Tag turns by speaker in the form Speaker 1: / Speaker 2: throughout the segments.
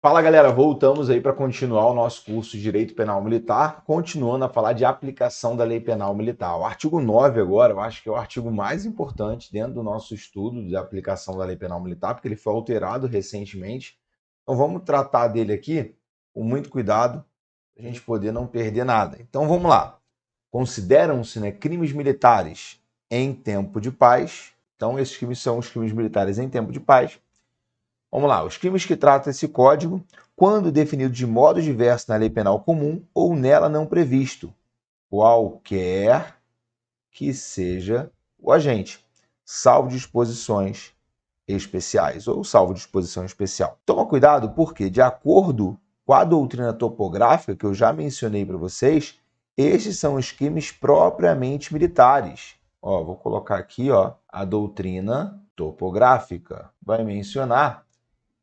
Speaker 1: Fala galera, voltamos aí para continuar o nosso curso de Direito Penal Militar, continuando a falar de aplicação da Lei Penal Militar. O artigo 9 agora, eu acho que é o artigo mais importante dentro do nosso estudo de aplicação da Lei Penal Militar, porque ele foi alterado recentemente. Então vamos tratar dele aqui com muito cuidado, para a gente poder não perder nada. Então vamos lá. Consideram-se, crimes militares em tempo de paz. Então esses crimes são os crimes militares em tempo de paz. Vamos lá, os crimes que trata esse código, quando definido de modo diverso na lei penal comum ou nela não previsto, qualquer que seja o agente, salvo disposições especiais ou salvo disposição especial. Toma cuidado porque, de acordo com a doutrina topográfica que eu já mencionei para vocês, estes são os crimes propriamente militares. Vou colocar aqui, a doutrina topográfica vai mencionar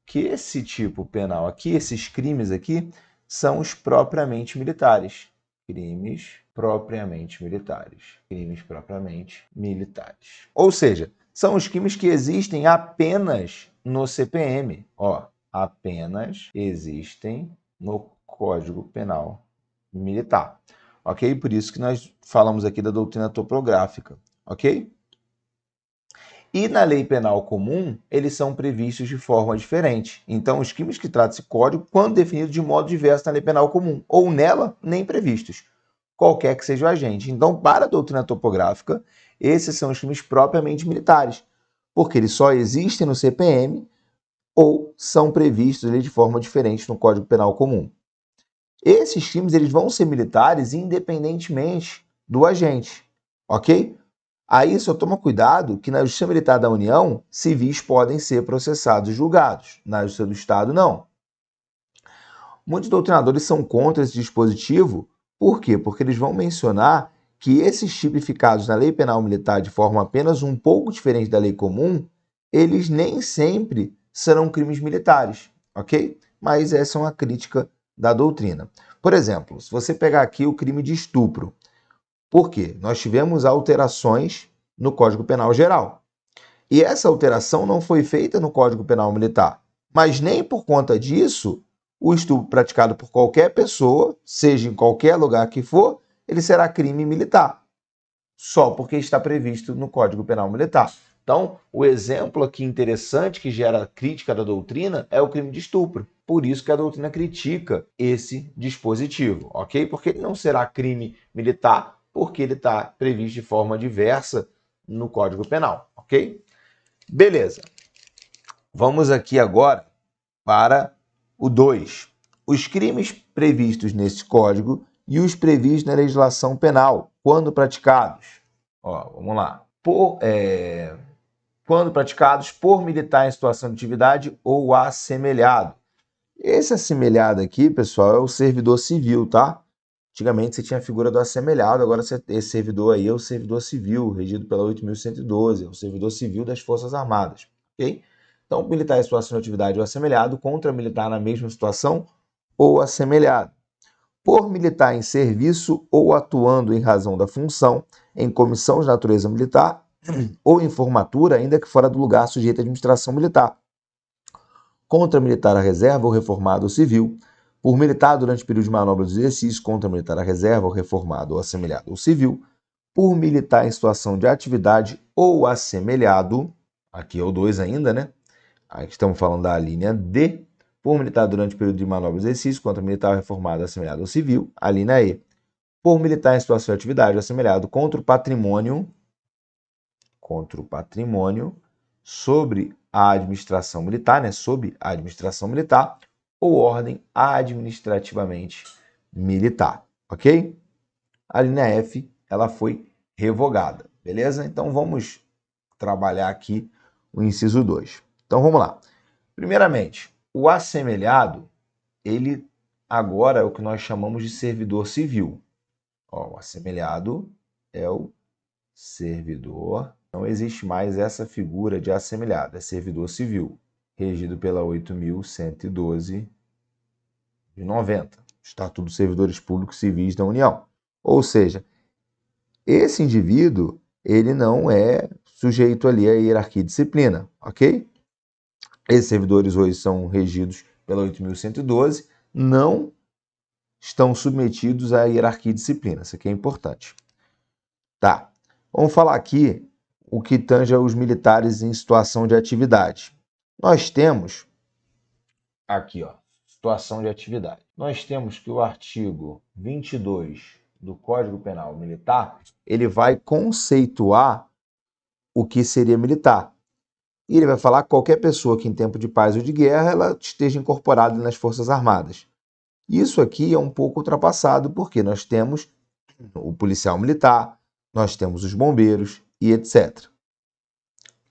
Speaker 1: que esse tipo penal aqui, esses crimes aqui, são os propriamente militares. Crimes propriamente militares. Crimes propriamente militares. Ou seja, são os crimes que existem apenas no CPM. Apenas existem no Código Penal Militar. Ok? Por isso que nós falamos aqui da doutrina topográfica. Ok? E na lei penal comum, eles são previstos de forma diferente. Então, os crimes que trata esse código, quando definidos de modo diverso na lei penal comum, ou nela, nem previstos, qualquer que seja o agente. Então, para a doutrina topográfica, esses são os crimes propriamente militares, porque eles só existem no CPM ou são previstos de forma diferente no Código Penal comum. Esses crimes eles vão ser militares independentemente do agente, ok? Aí só toma cuidado que na Justiça Militar da União, civis podem ser processados e julgados. Na Justiça do Estado, não. Muitos doutrinadores são contra esse dispositivo. Por quê? Porque eles vão mencionar que esses tipificados na Lei Penal Militar de forma apenas um pouco diferente da lei comum, eles nem sempre serão crimes militares, ok? Mas essa é uma crítica da doutrina. Por exemplo, se você pegar aqui o crime de estupro, por quê? Nós tivemos alterações no Código Penal Geral. E essa alteração não foi feita no Código Penal Militar. Mas nem por conta disso, o estupro praticado por qualquer pessoa, seja em qualquer lugar que for, ele será crime militar. Só porque está previsto no Código Penal Militar. Então, o exemplo aqui interessante que gera crítica da doutrina é o crime de estupro. Por isso que a doutrina critica esse dispositivo, ok? Porque ele não será crime militar, porque ele está previsto de forma diversa no Código Penal, ok? Beleza. Vamos aqui agora para o 2. Os crimes previstos nesse código e os previstos na legislação penal, quando praticados. Vamos lá. Quando praticados por militar em situação de atividade ou assemelhado. Esse assemelhado aqui, pessoal, é o servidor civil, tá? Antigamente você tinha a figura do assemelhado, agora esse servidor aí é o servidor civil, regido pela 8.112, é o servidor civil das Forças Armadas, ok? Então, militar em situação de atividade ou assemelhado, contra militar na mesma situação ou assemelhado. Por militar em serviço ou atuando em razão da função, em comissão de natureza militar ou em formatura, ainda que fora do lugar sujeito à administração militar. Contra militar à reserva ou reformado ou civil, por militar durante o período de manobra dos exercícios, contra militar à reserva ou reformado ou assemelhado ou civil, por militar em situação de atividade ou assemelhado, aqui é o 2 ainda, né? Aqui estamos falando da linha D, por militar durante o período de manobra dos exercícios, contra militar reformado, assemelhado ou civil, a linha E. Por militar em situação de atividade ou assemelhado contra o patrimônio, sobre a administração militar, sob a administração militar, ou ordem administrativamente militar, ok? A linha F, ela foi revogada, beleza? Então vamos trabalhar aqui o inciso 2. Então vamos lá. Primeiramente, o assemelhado, ele agora é o que nós chamamos de servidor civil. O assemelhado é o servidor. Não existe mais essa figura de assemelhado, é servidor civil, regido pela 8.112 de 90, Estatuto dos Servidores Públicos Civis da União. Ou seja, esse indivíduo, ele não é sujeito ali à hierarquia e disciplina, ok? Esses servidores hoje são regidos pela 8.112, não estão submetidos à hierarquia e disciplina. Isso aqui é importante. Tá. Vamos falar aqui o que tange aos militares em situação de atividade. Nós temos aqui, ó, situação de atividade. Nós temos que o artigo 22 do Código Penal Militar, ele vai conceituar o que seria militar. E ele vai falar que qualquer pessoa que em tempo de paz ou de guerra ela esteja incorporada nas Forças Armadas. Isso aqui é um pouco ultrapassado, porque nós temos o policial militar, nós temos os bombeiros e etc.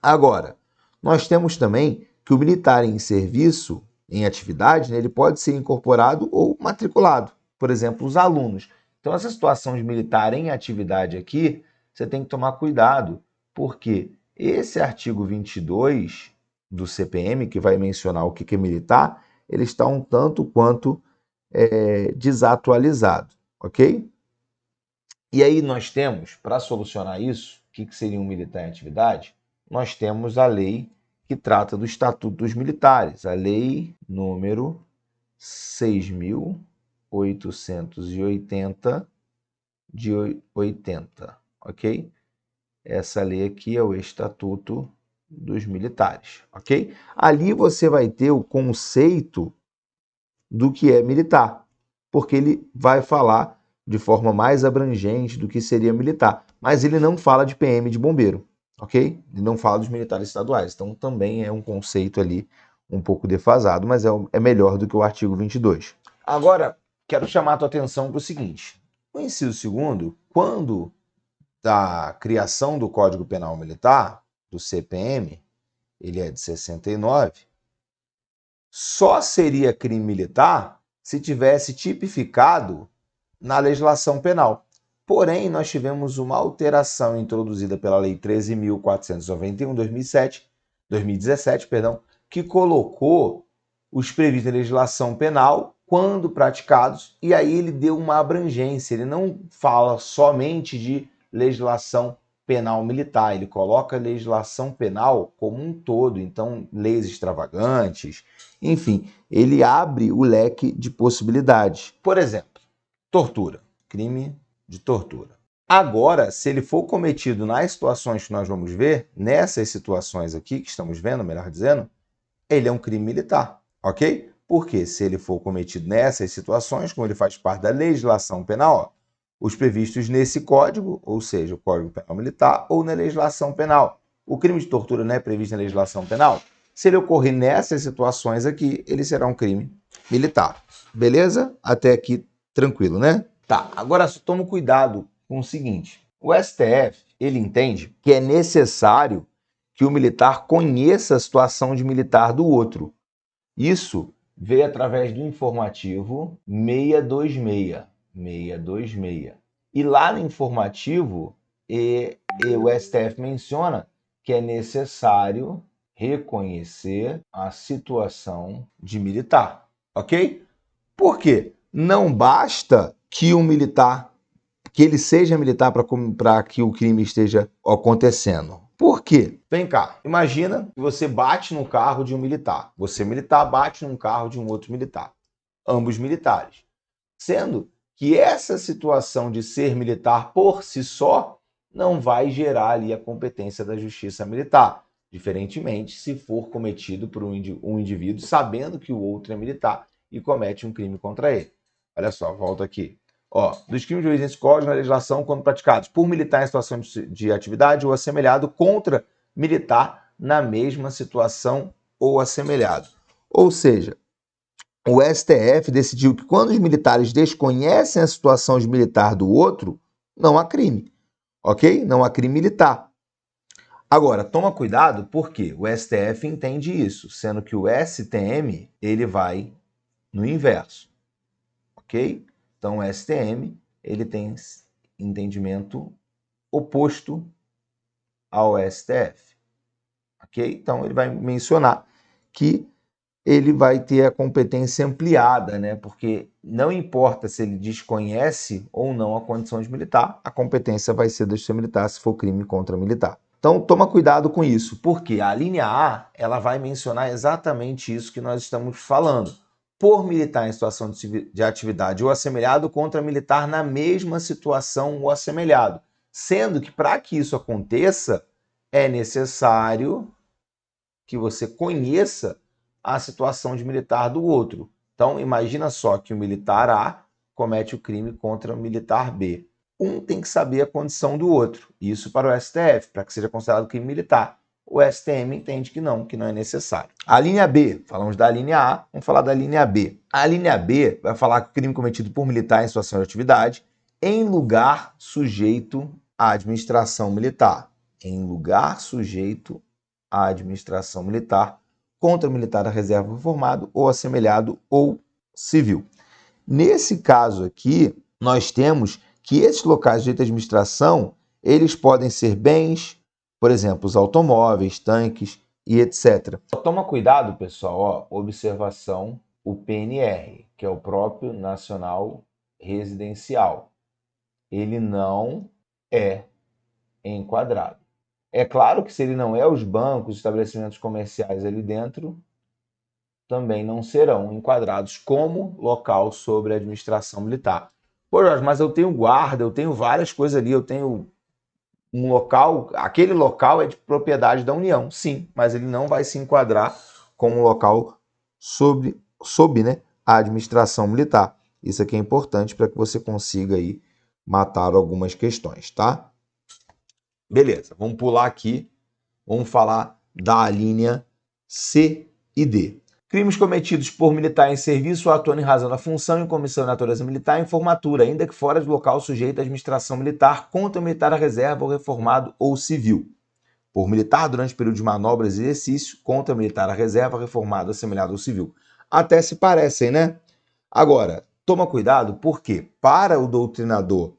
Speaker 1: Agora, nós temos também que o militar em serviço, em atividade, né, ele pode ser incorporado ou matriculado. Por exemplo, os alunos. Então, essa situação de militar em atividade aqui, você tem que tomar cuidado, porque esse artigo 22 do CPM, que vai mencionar o que é militar, ele está um tanto quanto desatualizado, ok? E aí nós temos, para solucionar isso, o que seria um militar em atividade? Nós temos a lei que trata do Estatuto dos Militares, a lei número 6.880 de 80, ok? Essa lei aqui é o Estatuto dos Militares, ok? Ali você vai ter o conceito do que é militar, porque ele vai falar de forma mais abrangente do que seria militar, mas ele não fala de PM de bombeiro, ok? Ele não fala dos militares estaduais, então também é um conceito ali um pouco defasado, mas é melhor do que o artigo 22. Agora, quero chamar a tua atenção para o seguinte, o inciso 2º, quando da criação do Código Penal Militar, do CPM, ele é de 69, só seria crime militar se tivesse tipificado na legislação penal. Porém, nós tivemos uma alteração introduzida pela Lei 13.491, 2017, que colocou os previstos em legislação penal quando praticados, e aí ele deu uma abrangência, ele não fala somente de legislação penal militar, ele coloca a legislação penal como um todo, então leis extravagantes, enfim, ele abre o leque de possibilidades. Por exemplo, tortura, crime de tortura. Agora, se ele for cometido nas situações que nós vamos ver, nessas situações aqui que estamos vendo, melhor dizendo, ele é um crime militar, ok? Porque se ele for cometido nessas situações, como ele faz parte da legislação penal, ó, os previstos nesse código, ou seja, o Código Penal Militar, ou na legislação penal. O crime de tortura não é previsto na legislação penal? Se ele ocorrer nessas situações aqui, ele será um crime militar. Beleza? Até aqui, tranquilo, né? Tá, agora só toma cuidado com o seguinte. O STF, ele entende que é necessário que o militar conheça a situação de militar do outro. Isso veio através do informativo 626. E lá no informativo, o STF menciona que é necessário reconhecer a situação de militar, ok? Por quê? Não basta que um militar, que ele seja militar para que o crime esteja acontecendo. Por quê? Vem cá, imagina que você bate no carro de um militar. Você, militar, bate num carro de um outro militar. Ambos militares. Sendo que essa situação de ser militar por si só não vai gerar ali a competência da justiça militar. Diferentemente, se for cometido por um indivíduo sabendo que o outro é militar e comete um crime contra ele. Olha só, volta aqui. Ó, dos crimes de nesse código na legislação quando praticados por militar em situação de atividade ou assemelhado contra militar na mesma situação ou assemelhado. Ou seja, o STF decidiu que quando os militares desconhecem a situação de militar do outro, não há crime, ok? Não há crime militar. Agora, toma cuidado porque o STF entende isso, sendo que o STM ele vai no inverso, ok? Então, o STM ele tem entendimento oposto ao STF, ok? Então, ele vai mencionar que ele vai ter a competência ampliada, né? Porque não importa se ele desconhece ou não a condição de militar, a competência vai ser da justiça militar se for crime contra militar. Então, toma cuidado com isso, porque a linha A ela vai mencionar exatamente isso que nós estamos falando. por militar em situação de atividade ou assemelhado contra militar na mesma situação ou assemelhado. Sendo que, para que isso aconteça, é necessário que você conheça a situação de militar do outro. Então, imagina só que o militar A comete o crime contra o militar B. Um tem que saber a condição do outro. Isso para o STF, para que seja considerado crime militar. O STM entende que não é necessário. A linha B, falamos da linha A, vamos falar da linha B. A linha B vai falar que o crime cometido por militar em situação de atividade em lugar sujeito à administração militar. Em lugar sujeito à administração militar contra o militar da reserva reformado ou assemelhado ou civil. Nesse caso aqui, nós temos que esses locais sujeitos à administração, eles podem ser bens, por exemplo, os automóveis, tanques e etc. Toma cuidado, pessoal, observação, o PNR, que é o próprio Nacional Residencial. Ele não é enquadrado. É claro que se ele não é os bancos, estabelecimentos comerciais ali dentro, também não serão enquadrados como local sobre a administração militar. Pô, Jorge, mas eu tenho guarda, eu tenho várias coisas ali, eu tenho um local, aquele local é de propriedade da União, sim, mas ele não vai se enquadrar como local sob a administração militar. Isso aqui é importante para que você consiga aí matar algumas questões, tá? Beleza, vamos pular aqui, vamos falar da linha C e D. Crimes cometidos por militar em serviço ou atuando em razão da função em comissão de natureza militar em formatura, ainda que fora de local sujeito à administração militar, contra o militar da reserva ou reformado ou civil. Por militar durante período de manobras e exercício, contra o militar da reserva, reformado, assemelhado ou civil. Até se parecem, né? Agora, toma cuidado, porque para o doutrinador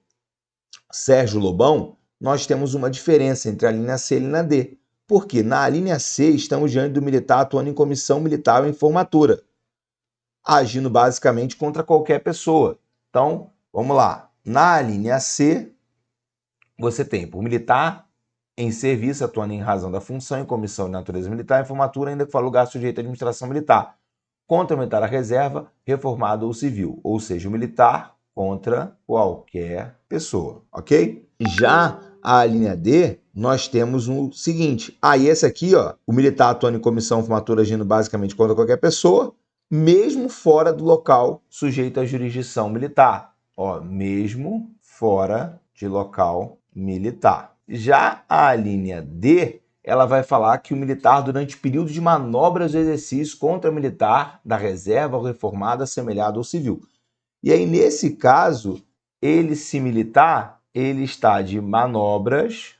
Speaker 1: Sérgio Lobão, nós temos uma diferença entre a linha C e a linha D. Porque na linha C estamos diante do militar atuando em comissão militar ou em formatura, agindo basicamente contra qualquer pessoa. Então, vamos lá. Na linha C, você tem por militar em serviço, atuando em razão da função em comissão de natureza militar, em formatura, ainda que for lugar sujeito à administração militar, contra o militar da reserva, reformado ou civil, ou seja, o militar contra qualquer pessoa, ok? Já a linha D, nós temos o seguinte, esse aqui, o militar atuando em comissão formatura agindo basicamente contra qualquer pessoa, mesmo fora do local sujeito à jurisdição militar, mesmo fora de local militar. Já a linha D, ela vai falar que o militar, durante período de manobras ou exercícios contra o militar da reserva ou reformada, assemelhado ou civil. E aí, nesse caso, se militar, ele está de manobras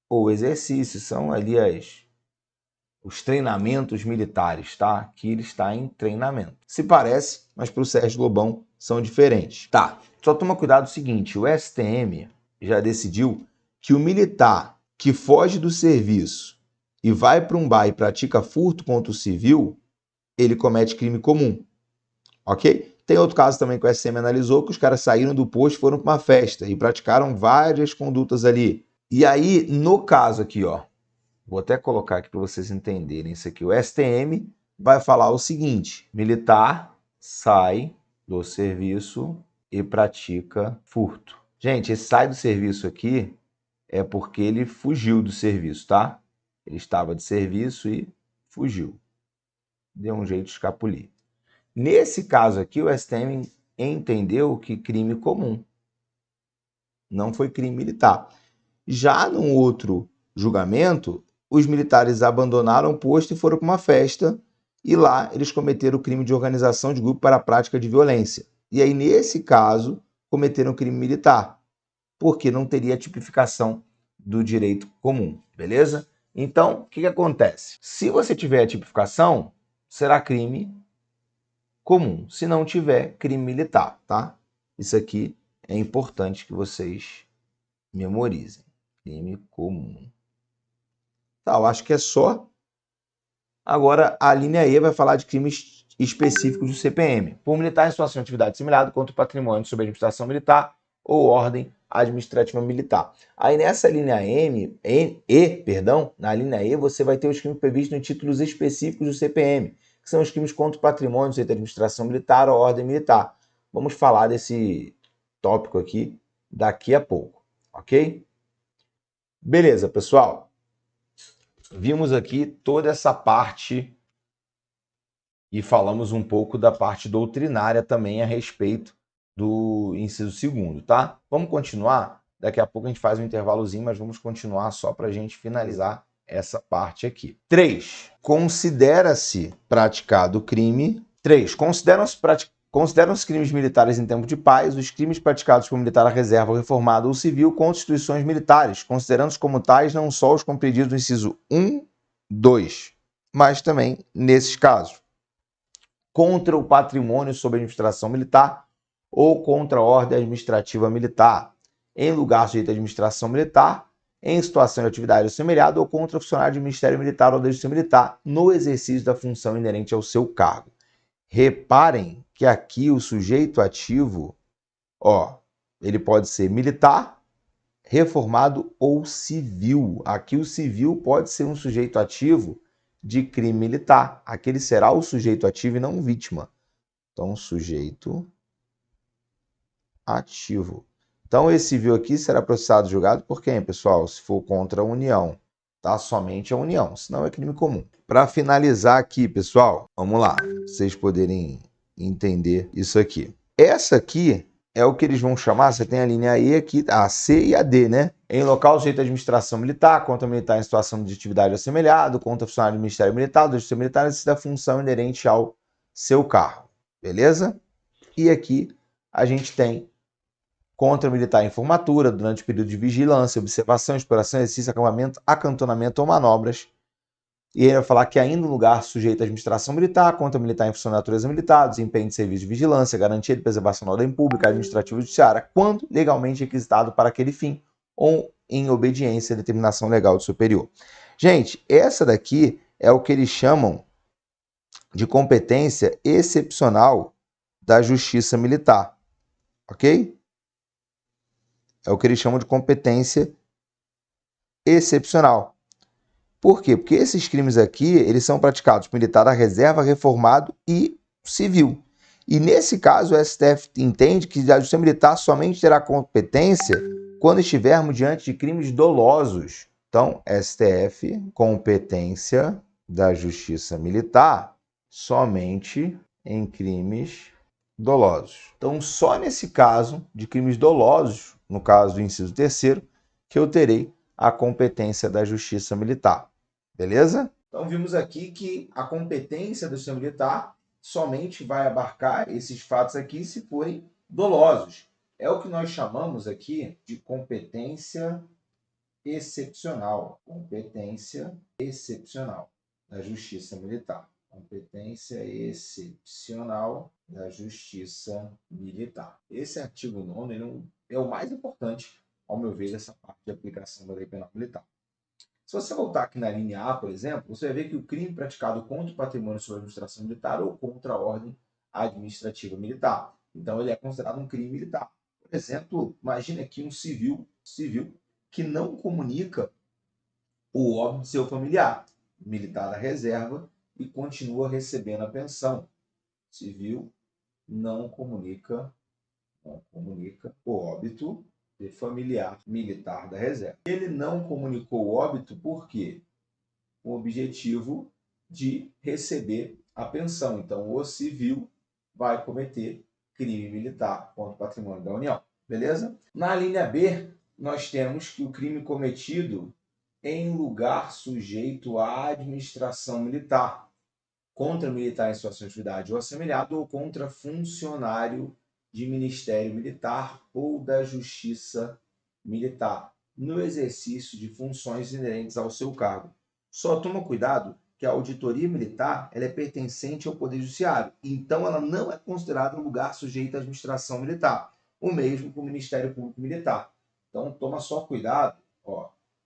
Speaker 1: ou exercícios, são ali os treinamentos militares, tá? Aqui ele está em treinamento. Se parece, mas para o Sérgio Lobão são diferentes. Tá, só toma cuidado o seguinte, o STM já decidiu que o militar que foge do serviço e vai para um bar e pratica furto contra o civil, ele comete crime comum, ok? Tem outro caso também que o STM analisou, que os caras saíram do posto e foram para uma festa e praticaram várias condutas ali. E aí, no caso aqui, vou até colocar aqui para vocês entenderem isso aqui, o STM vai falar o seguinte, militar sai do serviço e pratica furto. Gente, esse sai do serviço aqui é porque ele fugiu do serviço, tá? Ele estava de serviço e fugiu. Deu um jeito de escapulir. Nesse caso aqui, o STM entendeu que crime comum. Não foi crime militar. Já num outro julgamento, os militares abandonaram o posto e foram para uma festa e lá eles cometeram o crime de organização de grupo para a prática de violência. E aí, nesse caso, cometeram crime militar, porque não teria tipificação do direito comum, beleza? Então, o que acontece? Se você tiver a tipificação, será crime comum. Se não tiver, crime militar, tá? Isso aqui é importante que vocês memorizem. Crime comum. Tá, eu acho que é só. Agora, a linha E vai falar de crimes específicos do CPM. Por militar em situação de atividade similar contra o patrimônio sob administração militar ou ordem administrativa militar. Aí nessa linha na linha E, você vai ter os crimes previstos em títulos específicos do CPM, que são os crimes contra o patrimônio, direito à administração militar ou ordem militar. Vamos falar desse tópico aqui daqui a pouco, ok? Beleza, pessoal. Vimos aqui toda essa parte e falamos um pouco da parte doutrinária também a respeito do inciso 2º, tá? Vamos continuar? Daqui a pouco a gente faz um intervalozinho, mas vamos continuar só para a gente finalizar essa parte aqui. 3. Considera-se praticado crime. 3. Consideram-se crimes militares em tempo de paz os crimes praticados por militar à reserva, ou reformado ou civil contra instituições militares, considerando-se como tais não só os compreendidos no inciso 1, 2, mas também nesses casos contra o patrimônio sob administração militar ou contra a ordem administrativa militar, em lugar sujeito à administração militar, em situação de atividade assemelhada ou contra funcionário de Ministério Militar ou da Justiça Militar, no exercício da função inerente ao seu cargo. Reparem que aqui o sujeito ativo, ele pode ser militar, reformado ou civil. Aqui o civil pode ser um sujeito ativo de crime militar. Aquele será o sujeito ativo e não vítima. Então, sujeito ativo. Então, esse civil aqui será processado e julgado por quem, pessoal? Se for contra a União, tá? Somente a União, senão é crime comum. Para finalizar aqui, pessoal, vamos lá, pra vocês poderem entender isso aqui. Essa aqui é o que eles vão chamar, você tem a linha E aqui, a C e a D, né? Em local sujeito à administração militar, contra militar em situação de atividade assemelhada, contra funcionário do Ministério Militar, da Justiça Militar, da função inerente ao seu cargo, beleza? E aqui a gente tem contra militar em formatura, durante o período de vigilância, observação, exploração, exercício, acampamento, acantonamento ou manobras. E ele vai falar que ainda no lugar sujeito à administração militar, contra militar em função de natureza militar, desempenho de serviço de vigilância, garantia de preservação da ordem pública, administrativa e judiciária, quando legalmente requisitado para aquele fim ou em obediência à determinação legal do superior. Gente, essa daqui é o que eles chamam de competência excepcional da Justiça Militar, ok? É o que eles chamam de competência excepcional. Por quê? Porque esses crimes aqui, eles são praticados por militar da reserva, reformado e civil. E nesse caso, o STF entende que a Justiça Militar somente terá competência quando estivermos diante de crimes dolosos. Então, STF, competência da Justiça Militar somente em crimes dolosos. Então, só nesse caso de crimes dolosos, no caso do inciso 3º, que eu terei a competência da Justiça Militar. Beleza? Então, vimos aqui que a competência do Justiça Militar somente vai abarcar esses fatos aqui se forem dolosos. É o que nós chamamos aqui de competência excepcional. Competência excepcional da Justiça Militar. Competência excepcional da Justiça Militar. Esse artigo 9º ele é o mais importante, ao meu ver, dessa parte de aplicação da Lei Penal Militar. Se você voltar aqui na linha A, por exemplo, você vai ver que o crime praticado contra o patrimônio sob a administração militar ou contra a ordem administrativa militar. Então, ele é considerado um crime militar. Por exemplo, imagine aqui um civil que não comunica o óbito de seu familiar, militar da reserva, e continua recebendo a pensão. Civil não comunica o óbito de familiar militar da reserva. Ele não comunicou o óbito por quê? Com o objetivo de receber a pensão. Então, o civil vai cometer crime militar contra o patrimônio da União. Beleza? Na linha B, nós temos que o crime cometido em lugar sujeito à administração militar, contra militar em situação de atividade ou assemelhado, ou contra funcionário de Ministério Militar ou da Justiça Militar, no exercício de funções inerentes ao seu cargo. Só toma cuidado que a auditoria militar ela é pertencente ao Poder Judiciário, então ela não é considerada um lugar sujeito à administração militar, o mesmo com o Ministério Público Militar. Então toma só cuidado,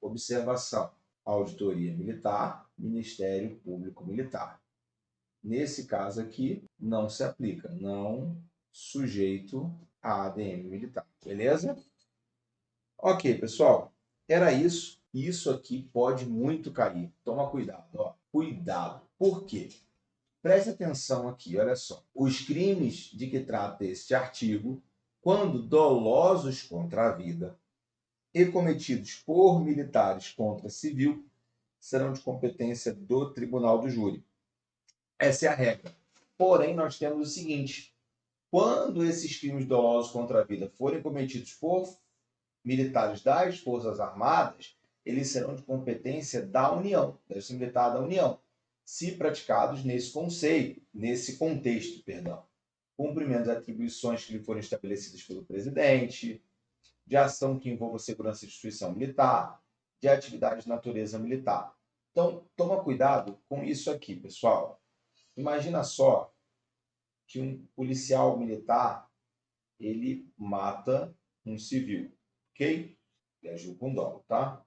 Speaker 1: observação, auditoria militar, Ministério Público Militar. Nesse caso aqui, não se aplica, não sujeito à ADM militar, beleza? Ok, pessoal, era isso. Isso aqui pode muito cair. Toma cuidado, Cuidado. Por quê? Preste atenção aqui, olha só. Os crimes de que trata este artigo, quando dolosos contra a vida e cometidos por militares contra civil, serão de competência do tribunal do júri. Essa é a regra. Porém, nós temos o seguinte: quando esses crimes dolosos contra a vida forem cometidos por militares das Forças Armadas, eles serão de competência da União, da Justiça Militar da União, se praticados nesse contexto, cumprimento das atribuições que lhe forem estabelecidas pelo presidente, de ação que envolva segurança e instituição militar, de atividade de natureza militar. Então, toma cuidado com isso aqui, pessoal. Imagina só que um policial militar, ele mata um civil, ok? Ele agiu com dolo, tá?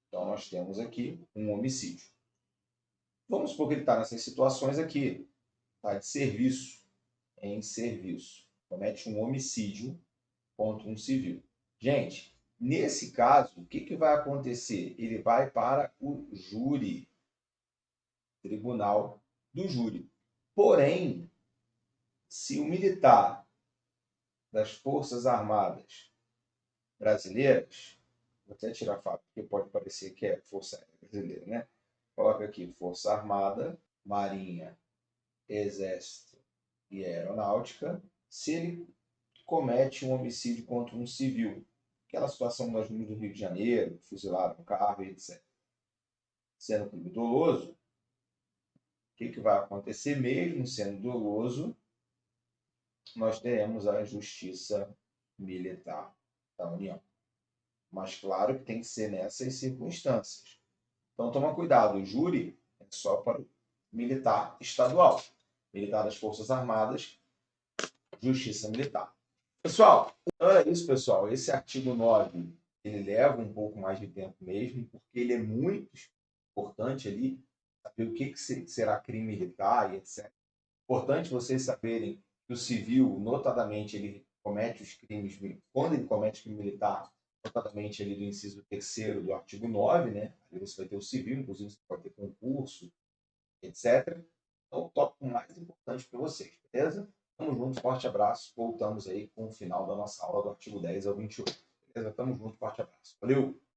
Speaker 1: Então, nós temos aqui um homicídio. Vamos supor que ele está nessas situações aqui, está de serviço, em serviço. Comete um homicídio contra um civil. Gente, nesse caso, o que vai acontecer? Ele vai para o júri, tribunal do júri. Porém, se o militar das Forças Armadas brasileiras, vou até tirar a fábrica, porque pode parecer que é Força Aérea Brasileira, né? Coloca aqui Força Armada, Marinha, Exército e Aeronáutica. Se ele comete um homicídio contra um civil, aquela situação nós vimos do Rio de Janeiro, fuzilaram um carro e etc. Sendo crime doloso, o que vai acontecer? Mesmo sendo doloso, nós teremos a Justiça Militar da União. Mas claro que tem que ser nessas circunstâncias. Então toma cuidado, o júri é só para o militar estadual. Militar das Forças Armadas, Justiça Militar. Pessoal, então é isso, pessoal. Esse artigo 9, ele leva um pouco mais de tempo mesmo, porque ele é muito importante ali, saber o que será crime militar e etc. Importante vocês saberem que o civil, notadamente, ele comete os crimes, quando ele comete crime militar, notadamente ali do inciso 3º do artigo 9, né? Ali você vai ter o civil, inclusive você pode ter concurso, etc. Então, o tópico mais importante para vocês, beleza? Tamo junto, forte abraço. Voltamos aí com o final da nossa aula do artigo 10 ao 28. Beleza? Tamo junto, forte abraço. Valeu!